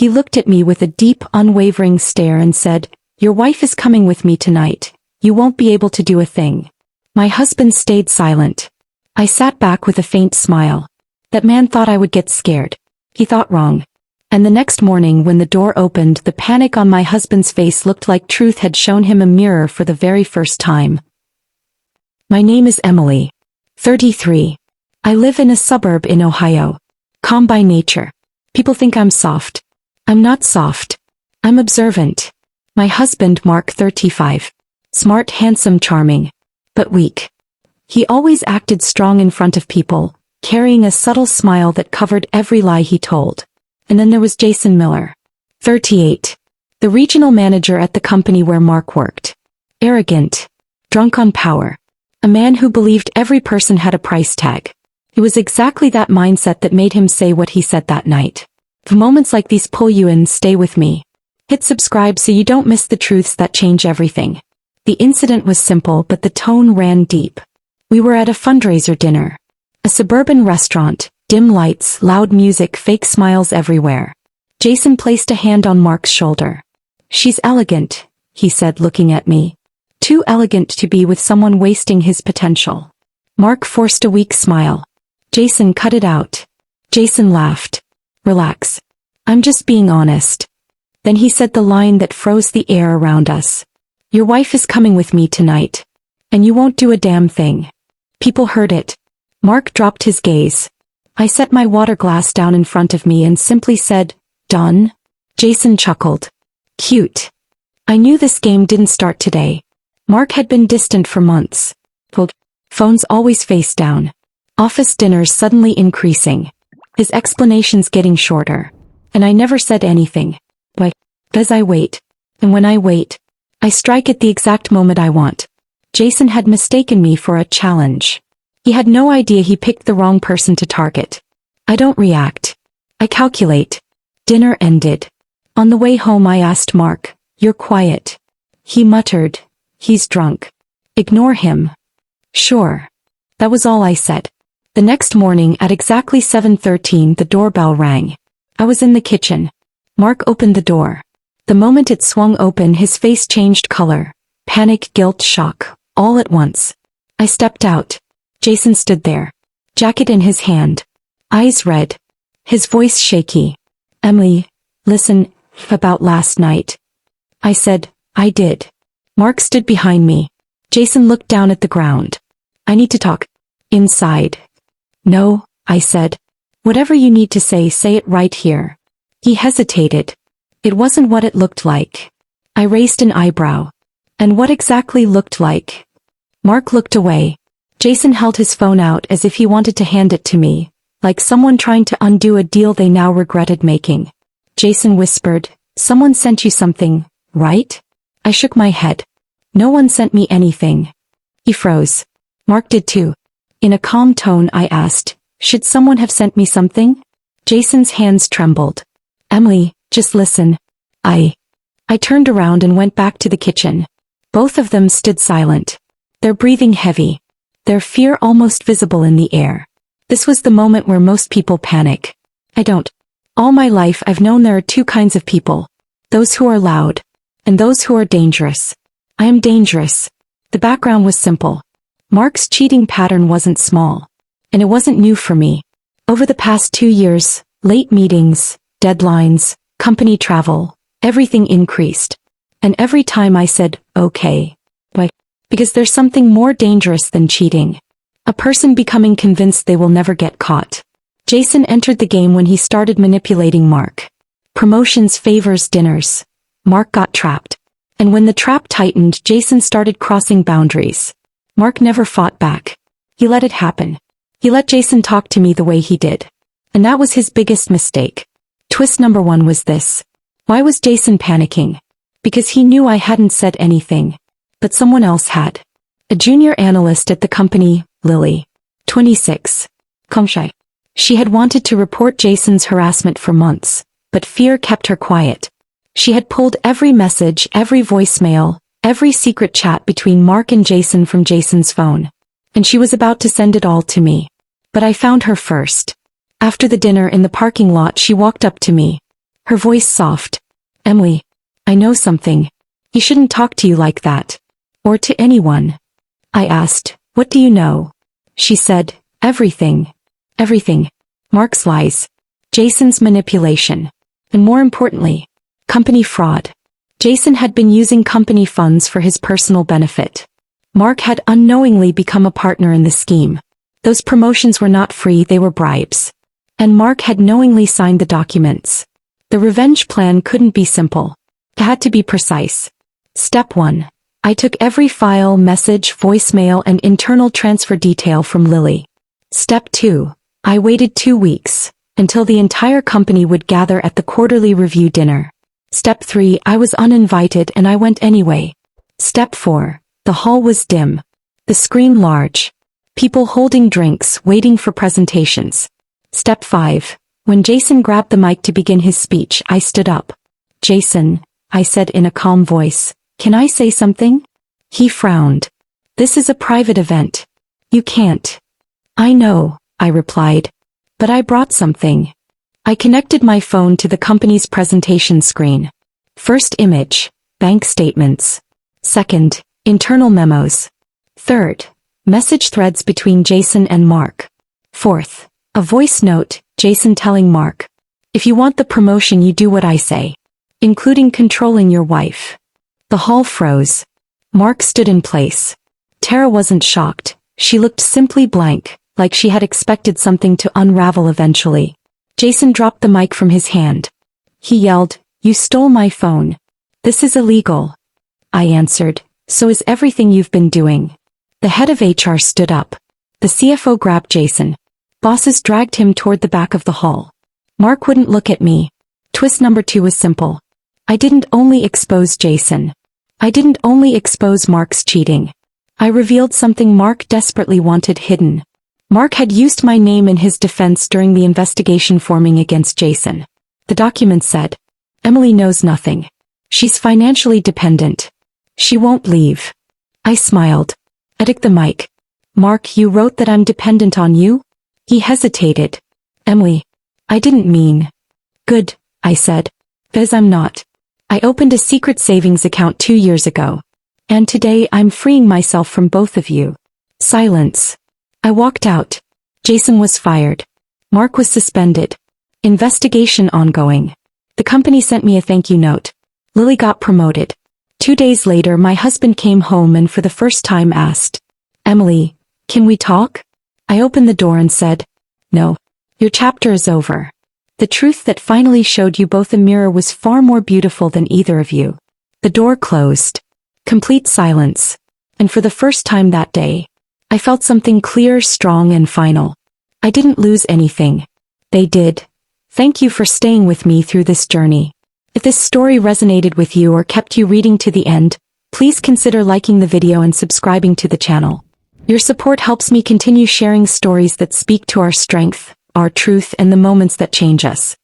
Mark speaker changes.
Speaker 1: He looked at me with a deep, unwavering stare and said, "Your wife is coming with me tonight. You won't be able to do a thing." My husband stayed silent. I sat back with a faint smile. That man thought I would get scared. He thought wrong. And the next morning when the door opened, the panic on my husband's face looked like truth had shown him a mirror for the very first time. My name is Emily. 33. I live in a suburb in Ohio. Calm by nature. People think I'm soft. I'm not soft. I'm observant. My husband, Mark, 35. Smart, handsome, charming. But weak. He always acted strong in front of people, carrying a subtle smile that covered every lie he told. And then there was Jason Miller. 38. The regional manager at the company where Mark worked. Arrogant. Drunk on power. A man who believed every person had a price tag. It was exactly that mindset that made him say what he said that night. The moments like these pull you in. Stay with me. Hit subscribe so you don't miss the truths that change everything. The incident was simple, but the tone ran deep. We were at a fundraiser dinner. A suburban restaurant, dim lights, loud music, fake smiles everywhere. Jason placed a hand on Mark's shoulder. "She's elegant," he said, looking at me. "Too elegant to be with someone wasting his potential." Mark forced a weak smile. "Jason, cut it out." Jason laughed. "Relax. I'm just being honest." Then he said the line that froze the air around us. "Your wife is coming with me tonight. And you won't do a damn thing." People heard it. Mark dropped his gaze. I set my water glass down in front of me and simply said, "Done?" Jason chuckled. "Cute." I knew this game didn't start today. Mark had been distant for months. Phones always face down. Office dinners suddenly increasing. His explanations getting shorter. And I never said anything. But as I wait, and when I wait, I strike at the exact moment I want. Jason had mistaken me for a challenge. He had no idea he picked the wrong person to target. I don't react. I calculate. Dinner ended. On the way home I asked Mark, "You're quiet." He muttered, "He's drunk. Ignore him." Sure. That was all I said. The next morning at exactly 7:13 the doorbell rang. I was in the kitchen. Mark opened the door. The moment it swung open his face changed color. Panic, guilt, shock, all at once. I stepped out. Jason stood there. Jacket in his hand. Eyes red. His voice shaky. "Emily, listen, about last night." I said, "I did." Mark stood behind me. Jason looked down at the ground. "I need to talk." "Inside." "No," I said. "Whatever you need to say it right here." He hesitated. It wasn't what it looked like. I raised an eyebrow. And what exactly looked like? Mark looked away. Jason held his phone out as if he wanted to hand it to me, like someone trying to undo a deal they now regretted making. Jason whispered, "Someone sent you something, right?" I shook my head. "No one sent me anything." He froze. Mark did too. In a calm tone I asked, "Should someone have sent me something?" Jason's hands trembled. "Emily, just listen." I turned around and went back to the kitchen. Both of them stood silent. Their breathing heavy. Their fear almost visible in the air. This was the moment where most people panic. I don't. All my life I've known there are two kinds of people. Those who are loud. And those who are dangerous. I am dangerous. The background was simple. Mark's cheating pattern wasn't small. And it wasn't new for me. Over the past 2 years, late meetings, deadlines, company travel, everything increased. And every time I said, "Okay." Why? Because there's something more dangerous than cheating. A person becoming convinced they will never get caught. Jason entered the game when he started manipulating Mark. Promotions, favors, dinners. Mark got trapped. And when the trap tightened, Jason started crossing boundaries. Mark never fought back. He let it happen. He let Jason talk to me the way he did. And that was his biggest mistake. Twist number 1 was this. Why was Jason panicking? Because he knew I hadn't said anything. But someone else had. A junior analyst at the company, Lily. 26. Comshy. She had wanted to report Jason's harassment for months, but fear kept her quiet. She had pulled every message, every voicemail, every secret chat between Mark and Jason from Jason's phone. And she was about to send it all to me. But I found her first. After the dinner in the parking lot she walked up to me. Her voice soft. Emily, I know something. He shouldn't talk to you like that. Or to anyone. I asked, what do you know? She said, everything. Everything. Mark's lies. Jason's manipulation. And more importantly, company fraud. Jason had been using company funds for his personal benefit. Mark had unknowingly become a partner in the scheme. Those promotions were not free, they were bribes. And Mark had knowingly signed the documents. The revenge plan couldn't be simple. It had to be precise. Step 1. I took every file, message, voicemail, and internal transfer detail from Lily. Step 2. I waited 2 weeks, until the entire company would gather at the quarterly review dinner. Step 3. I was uninvited and I went anyway. Step 4. The hall was dim. The screen large. People holding drinks, waiting for presentations. Step 5. When Jason grabbed the mic to begin his speech, I stood up. Jason, I said in a calm voice, can I say something? He frowned. This is a private event. You can't. I know, I replied. But I brought something. I connected my phone to the company's presentation screen. First image, bank statements. Second, internal memos. Third, message threads between Jason and Mark. Fourth, a voice note, Jason telling Mark, if you want the promotion you do what I say. Including controlling your wife. The hall froze. Mark stood in place. Tara wasn't shocked. She looked simply blank, like she had expected something to unravel eventually. Jason dropped the mic from his hand. He yelled, you stole my phone. This is illegal. I answered, so is everything you've been doing. The head of HR stood up. The CFO grabbed Jason. Bosses dragged him toward the back of the hall. Mark wouldn't look at me. Twist number 2 was simple. I didn't only expose Jason. I didn't only expose Mark's cheating. I revealed something Mark desperately wanted hidden. Mark had used my name in his defense during the investigation forming against Jason. The document said, Emily knows nothing. She's financially dependent. She won't leave. I smiled. I took the mic. Mark, you wrote that I'm dependent on you? He hesitated. Emily, I didn't mean. Good, I said. Because I'm not. I opened a secret savings account 2 years ago. And today I'm freeing myself from both of you. Silence. I walked out. Jason was fired. Mark was suspended. Investigation ongoing. The company sent me a thank you note. Lily got promoted. 2 days later my husband came home and for the first time asked, Emily, can we talk? I opened the door and said, no. Your chapter is over. The truth that finally showed you both a mirror was far more beautiful than either of you. The door closed. Complete silence. And for the first time that day, I felt something clear, strong, and final. I didn't lose anything. They did. Thank you for staying with me through this journey. If this story resonated with you or kept you reading to the end, please consider liking the video and subscribing to the channel. Your support helps me continue sharing stories that speak to our strength, our truth, and the moments that change us.